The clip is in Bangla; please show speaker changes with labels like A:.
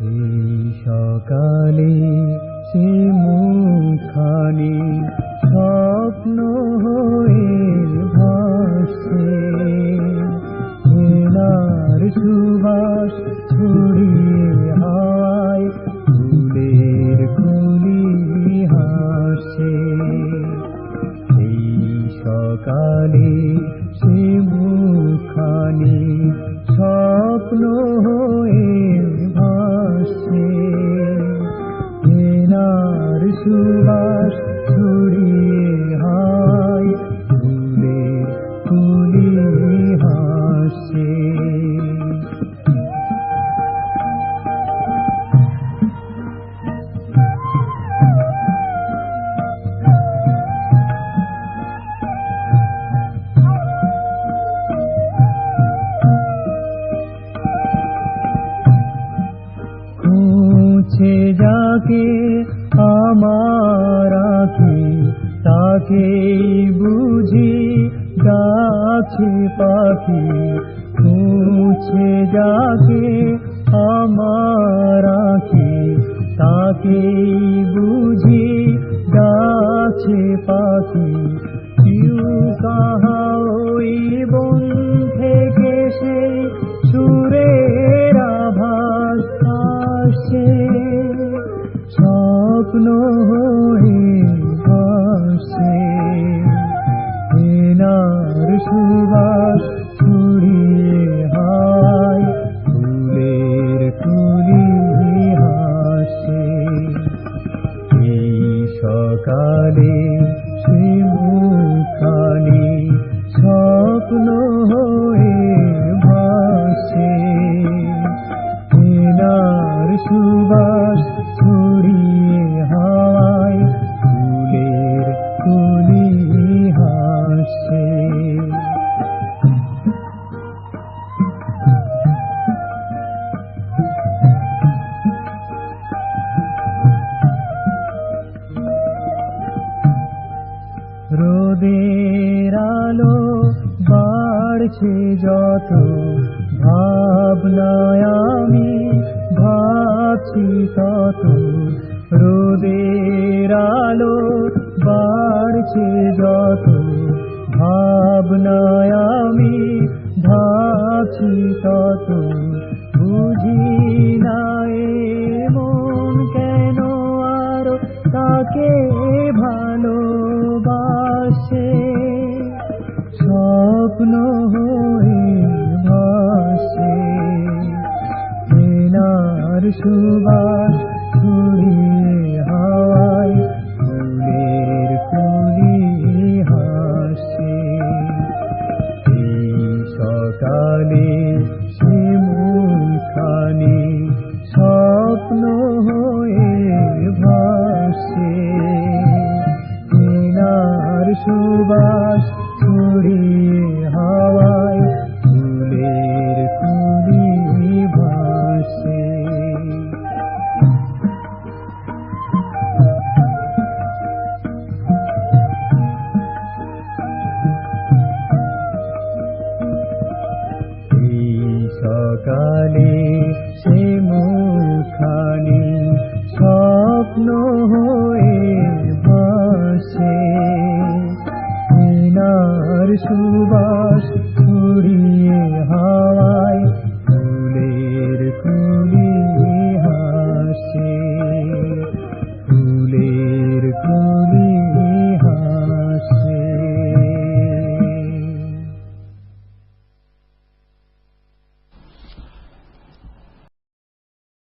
A: এই সকালে সে মুখখানি স্বপ্ন হয়ে ভাসছে, হেনার সুবাস ছড়িয়ে হাওয়ায় ফুলের কলি হাসছে। এই সকালে সে মুখখানি স্বপ্ন হয়ে ভাসছে, হেনার সুবাস ছড়িয়ে হাওয়ায় ফুলের কলি হাসছে। খুঁজছে যাকে আমার আঁখি, তাকেই বুঝি ডাকছে পাখি। খুঁজছে যাকে আমার আঁখি, তাকেই বুঝি ডাকছে পাখি। কেউ কাহা ওই বন থেকে সেই সুরের আভাস আসছে, স্বপ্ন হয়ে ভাসছে। হেনার সুবাস ছড়িয়ে হাওয়ায় ফুলের কলি হাসছে। এই সকালে সে মুখখানি স্বপ্ন হয়ে ভাসছে, হেনার সুবাস ছড়িয়ে হাওয়ায় ফুলের কলি হাসছে। রোদের আলো বাড়ছে যত, ভাবনায় আমি ভাবছি কত। রোদের আলো বাড়ছে যত, ভাবনায় আমি ভাবছি কত। বুঝি না মন কেন আর তাকে ভালোবাসে, স্বপ্ন হয়ে ভাসছে। হেনার সুবাস ছড়িয়ে হাওয়ায় ফুলের কলি হাসছে। এই সকালে সে মুখখানি স্বপ্ন হয়ে ভাসছে, হেনার সুবাস ছড়িয়ে হাওয়ায় ফুলের কলি ভাসছে। এই সকালে সে মুখখানি স্বপ্ন হয়ে ভাসছে, হেনার সুবাস